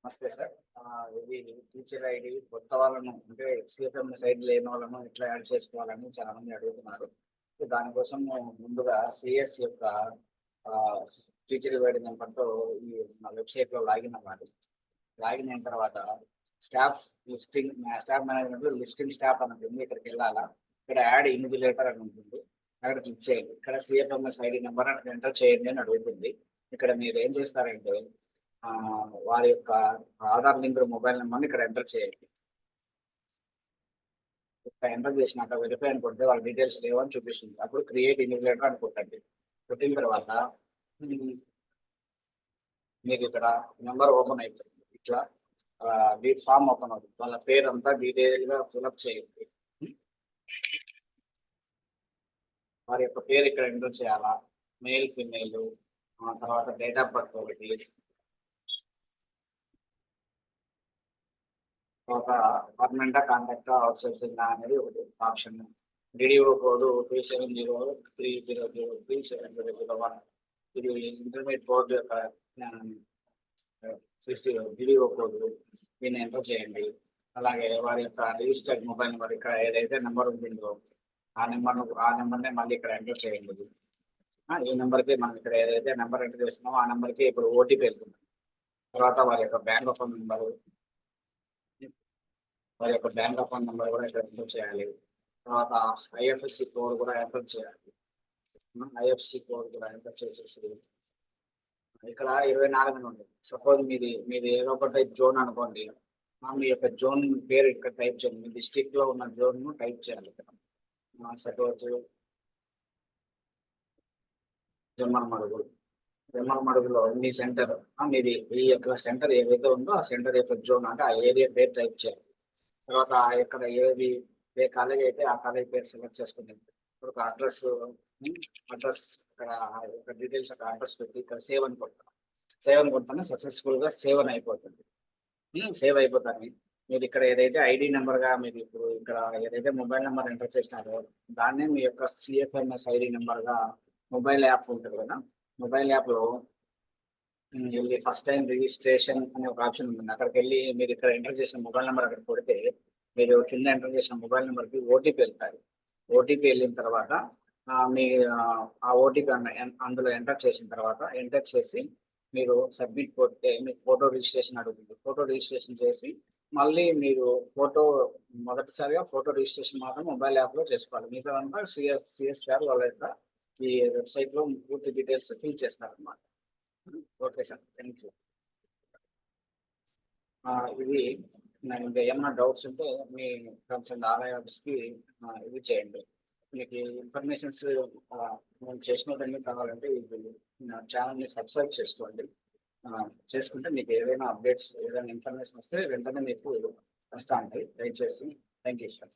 నమస్తే సార్. ఇది teacher ID కొత్త వాళ్ళను అంటే సీఎఫ్ఎం సైడ్ లేని వాళ్ళను ఎట్లా యాడ్ చేసుకోవాలని చాలా మంది అడుగుతున్నారు. దానికోసం ముందుగా సిఎస్ యొక్క టీచర్ ఐడి నెంబర్తో ఈ నా వెబ్సైట్లో లాగిన్ అవ్వాలి. లాగిన్ అయిన తర్వాత స్టాఫ్ లిస్టింగ్ స్టాఫ్ మేనేజ్మెంట్లో లిస్టింగ్ స్టాఫ్ అని ఉంటుంది. ఇక్కడికి వెళ్ళాలా, ఇక్కడ యాడ్ ఇన్విజిలేటర్ అని ఉంటుంది. అక్కడ క్లిక్ చేయండి. ఇక్కడ సిఎఫ్ఎంఎస్ ఐడి నెంబర్ అని ఎంటర్ చేయండి అని అడుగుతుంది. ఇక్కడ మీరు ఏం చేస్తారంటే వారి యొక్క ఆధార్ లింక్ మొబైల్ నెంబర్ని ఇక్కడ ఎంటర్ చేయండి. ఇక్కడ ఎంటర్ చేసినాక వెరిఫై అని కొడితే వాళ్ళ డీటెయిల్స్ లేవని చూపిస్తుంది. అప్పుడు క్రియేట్ ఇన్విజిలేటర్ అని కొట్టండి. కొట్టిన తర్వాత మీకు ఇక్కడ నెంబర్ ఓపెన్ అయిపోతుంది. ఇట్లా ఫామ్ ఓపెన్ అవుతుంది. వాళ్ళ పేరు అంతా డీటెయిల్గా ఫిల్అప్ చేయండి. వారి యొక్క పేరు ఇక్కడ ఎంటర్ చేయాలా, మేల్ ఫీమేల్, తర్వాత డేట్ ఆఫ్ బర్త్ ఒకటి, ఒక పర్మనెంట్ కాంటాక్ట్ అవుట్ సోర్సింగ్ అనేది ఒకటి ఆప్షన్. DDO code 270300370001. ఇది ఇంటర్మీడియట్ బోర్డు యొక్క డిడిఓ కోడ్, దీన్ని ఎంటర్ చేయండి. అలాగే వారి యొక్క రిజిస్టర్డ్ మొబైల్ నెంబర్ ఇక్కడ ఏదైతే నెంబర్ ఉంటుందో ఆ నెంబర్నే మళ్ళీ ఇక్కడ ఎంటర్ చేయండి. ఈ నెంబర్కి మనం ఇక్కడ ఏదైతే నెంబర్ ఎంటర్ చేస్తున్నామో ఆ నెంబర్కి ఇప్పుడు ఓటీపీ వెళ్తుంది. తర్వాత వారి యొక్క బ్యాంక్ అకౌంట్ నెంబర్ కూడా ఇక్కడ ఎంటర్ చేయాలి. తర్వాత ఐఎఫ్ఎస్సి కోడ్ కూడా ఎంటర్ చేయాలి. ఐఎఫ్ఎస్సి కోడ్ కూడా ఎంటర్ చేసేసి ఇక్కడ 24 ఉంటుంది. సపోజ్ మీది ఏదో ఒక టైప్ జోన్ అనుకోండి. మీ యొక్క జోన్ పేరు ఇక్కడ టైప్ చేయండి. మీ డిస్ట్రిక్ట్ లో ఉన్న జోన్ ను టైప్ చేయాలి. ఇక్కడ సపోజ్ జమ్మలమడుగులో మీ సెంటర్, మీది ఈ యొక్క సెంటర్ ఏదైతే ఉందో ఆ సెంటర్ యొక్క జోన్ అంటే ఆ ఏరియా పేరు టైప్ చేయాలి. తర్వాత ఇక్కడ ఏ కాలేజ్ అయితే ఆ కాలేజ్ పేరు సెలెక్ట్ చేసుకుంటుంది. ఇప్పుడు ఒక అడ్రస్ ఇక్కడ డీటెయిల్స్ అక్కడ అడ్రస్ పెట్టి ఇక్కడ సేవ్ అని కొడతాను. సక్సెస్ఫుల్ గా సేవ్ అని అయిపోతుంది. సేవ్ అయిపోతాను. మీరు ఇక్కడ ఏదైతే ఐడి నెంబర్గా మీరు ఇప్పుడు ఇక్కడ ఏదైతే మొబైల్ నెంబర్ ఎంటర్ చేసినారో దాన్నే మీ యొక్క సిఎఫ్ఎంఎస్ ఐడి నెంబర్గా మొబైల్ యాప్ ఉంటుంది కదా, మొబైల్ యాప్లో వెళ్ళి ఫస్ట్ టైం రిజిస్ట్రేషన్ అనే ఒక ఆప్షన్ ఉంటుంది. అక్కడికి వెళ్ళి మీరు ఇక్కడ ఎంటర్ చేసిన మొబైల్ నెంబర్ అక్కడ కొడితే మీరు కింద ఎంటర్ చేసిన మొబైల్ నెంబర్కి ఓటీపీ వెళ్తారు. ఓటీపీ వెళ్ళిన తర్వాత మీ ఆ ఓటీపీ అందులో ఎంటర్ చేసిన తర్వాత ఎంటర్ చేసి మీరు సబ్మిట్ కొడితే మీకు ఫోటో రిజిస్ట్రేషన్ అడుగుతుంది. ఫోటో రిజిస్ట్రేషన్ చేసి మళ్ళీ మీరు మొదటిసారిగా ఫోటో రిజిస్ట్రేషన్ మాత్రం మొబైల్ యాప్లో చేసుకోవాలి. మిగతా అంతా సిఎస్ గారు వాళ్ళ యొక్క ఈ వెబ్సైట్లో పూర్తి డీటెయిల్స్ ఫిల్ చేస్తారన్నమాట. Okay sir, thank you. ఇది నాకు ఇంకా ఏమైనా డౌట్స్ ఉంటే మీ కన్సర్న్ ఆర్ఐ ఆఫీస్కి ఇది చేయండి. మీకు ఇన్ఫర్మేషన్స్ మేము చేసినవన్నీ కావాలంటే ఇది నా ఛానల్ని సబ్స్క్రైబ్ చేసుకోండి. చేసుకుంటే మీకు ఏదైనా అప్డేట్స్ ఏదైనా ఇన్ఫర్మేషన్ వస్తే వెంటనే మీకు వస్తూ ఉంటాయి. దయచేసి థ్యాంక్ యూ సార్.